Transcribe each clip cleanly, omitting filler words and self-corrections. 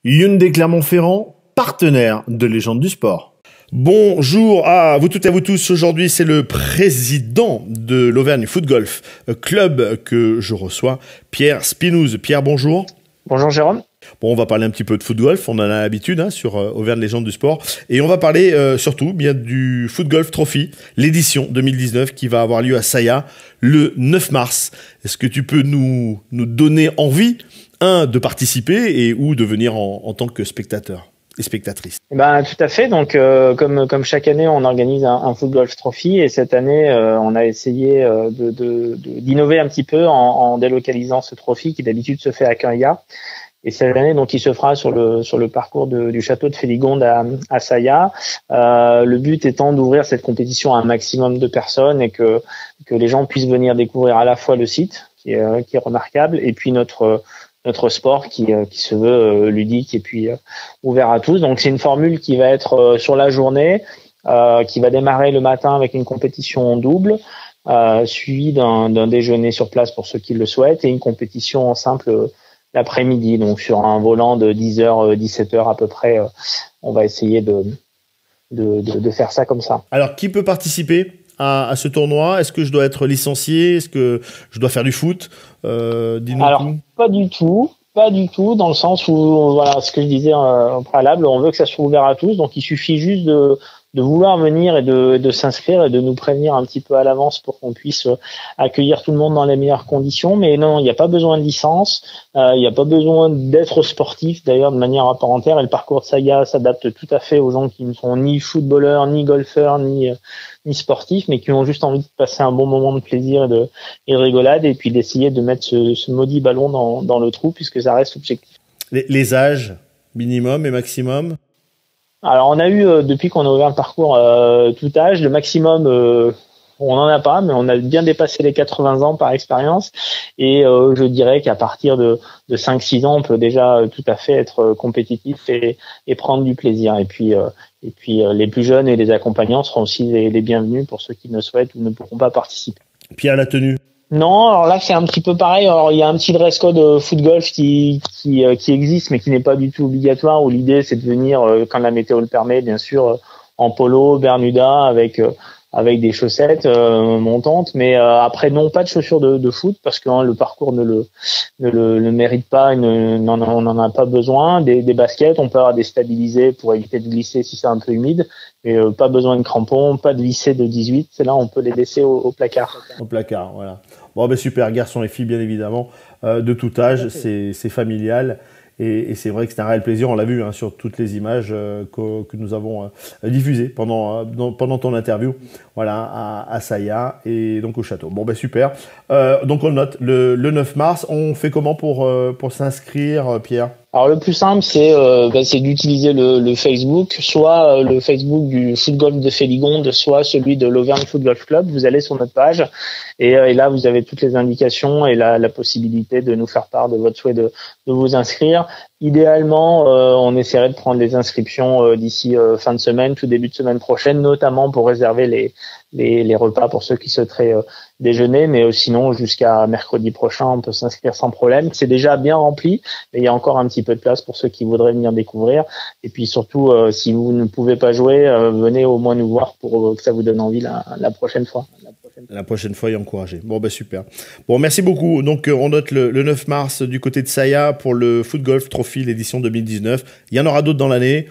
Hyundai Clermont-Ferrand, partenaire de Légende du Sport. Bonjour à vous toutes et à vous tous. Aujourd'hui, c'est le président de l'Auvergne Foot Golf Club que je reçois, Pierre Spinouz. Pierre, bonjour. Bonjour Jérôme. Bon, on va parler un petit peu de foot golf, on en a l'habitude sur Auvergne Légende du Sport. Et on va parler surtout bien du Foot Golf Trophy, l'édition 2019 qui va avoir lieu à Saya le 9 mars. Est-ce que tu peux nous donner envie, de participer et ou de venir en tant que spectateur et spectatrice? Ben, tout à fait. Donc, comme chaque année, on organise un Foot Golf Trophy et cette année, on a essayé d'innover un petit peu en délocalisant ce trophy qui d'habitude se fait à Kanya. Et cette année, donc, il se fera sur le parcours du château de Féligonde à Saya. Le but étant d'ouvrir cette compétition à un maximum de personnes et que les gens puissent venir découvrir à la fois le site qui est remarquable et puis notre sport qui se veut ludique et puis ouvert à tous. Donc c'est une formule qui va être sur la journée, qui va démarrer le matin avec une compétition double, suivie d'un déjeuner sur place pour ceux qui le souhaitent et une compétition en simple l'après-midi. Donc sur un volant de 10h, 17h à peu près, on va essayer de faire ça comme ça. Alors qui peut participer à ce tournoi? Est-ce que je dois être licencié? Est-ce que je dois faire du foot? Dis-nous. Alors, pas du tout, dans le sens où, voilà, ce que je disais au préalable, on veut que ça soit ouvert à tous, donc il suffit juste de vouloir venir et de s'inscrire et de nous prévenir un petit peu à l'avance pour qu'on puisse accueillir tout le monde dans les meilleures conditions. Mais non, il n'y a pas besoin de licence, il n'y a pas besoin d'être sportif d'ailleurs de manière à part entière. Et le parcours de Saya s'adapte tout à fait aux gens qui ne sont ni footballeurs, ni golfeurs, ni sportifs, mais qui ont juste envie de passer un bon moment de plaisir et de rigolade et puis d'essayer de mettre ce maudit ballon dans le trou puisque ça reste objectif. Les âges minimum et maximum? Alors on a eu depuis qu'on a ouvert le parcours tout âge, le maximum on n'en a pas, mais on a bien dépassé les 80 ans par expérience et je dirais qu'à partir de 5-6 ans on peut déjà tout à fait être compétitif et prendre du plaisir et puis les plus jeunes et les accompagnants seront aussi les bienvenus pour ceux qui ne souhaitent ou ne pourront pas participer. Pierre, la tenue? Non, alors là c'est un petit peu pareil. Alors il y a un petit dress code foot golf qui existe mais qui n'est pas du tout obligatoire. Où l'idée c'est de venir quand la météo le permet, bien sûr, en polo, bermuda avec des chaussettes montantes. Mais après non, pas de chaussures de foot parce que le parcours ne le mérite pas. On n'en a pas besoin. Des baskets, on peut avoir des stabilisés pour éviter de glisser si c'est un peu humide. Mais pas besoin de crampons, pas de vissés de 18. C'est là on peut les laisser au placard. Au placard, voilà. Bon, ben super, garçons et filles, bien évidemment, de tout âge, c'est familial. Et c'est vrai que c'est un réel plaisir, on l'a vu sur toutes les images que nous avons diffusées pendant ton interview, voilà, à Saya et donc au château. Bon, ben super. Donc on note, le 9 mars, on fait comment pour s'inscrire, Pierre? Alors le plus simple, c'est d'utiliser le Facebook, soit le Facebook du Foot Golf de Féligonde, soit celui de l'Auvergne Foot Golf Club. Vous allez sur notre page et là vous avez toutes les indications et la possibilité de nous faire part de votre souhait de vous inscrire. Idéalement, on essaierait de prendre les inscriptions d'ici fin de semaine, tout début de semaine prochaine, notamment pour réserver les repas pour ceux qui souhaiteraient déjeuner, mais sinon jusqu'à mercredi prochain, on peut s'inscrire sans problème. C'est déjà bien rempli, mais il y a encore un petit peu de place pour ceux qui voudraient venir découvrir. Et puis surtout, si vous ne pouvez pas jouer, venez au moins nous voir pour que ça vous donne envie la prochaine fois. La prochaine fois, et encourager. Bon, ben super. Bon, merci beaucoup. Donc, on note le 9 mars du côté de Saya pour le Foot Golf Trophy, l'édition 2019. Il y en aura d'autres dans l'année.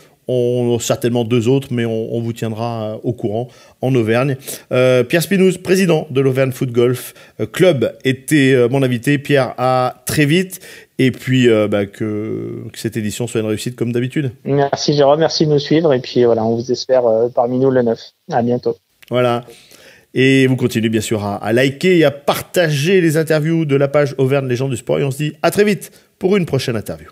Certainement 2 autres, mais on vous tiendra au courant en Auvergne. Pierre Spinouz, président de l'Auvergne Foot Golf Club, était mon invité. Pierre, à très vite. Et puis, que cette édition soit une réussite comme d'habitude. Merci Jérôme, merci de nous suivre. Et puis voilà, on vous espère parmi nous le 9. À bientôt. Voilà. Et vous continuez bien sûr à liker et à partager les interviews de la page Auvergne Légende du Sport. Et on se dit à très vite pour une prochaine interview.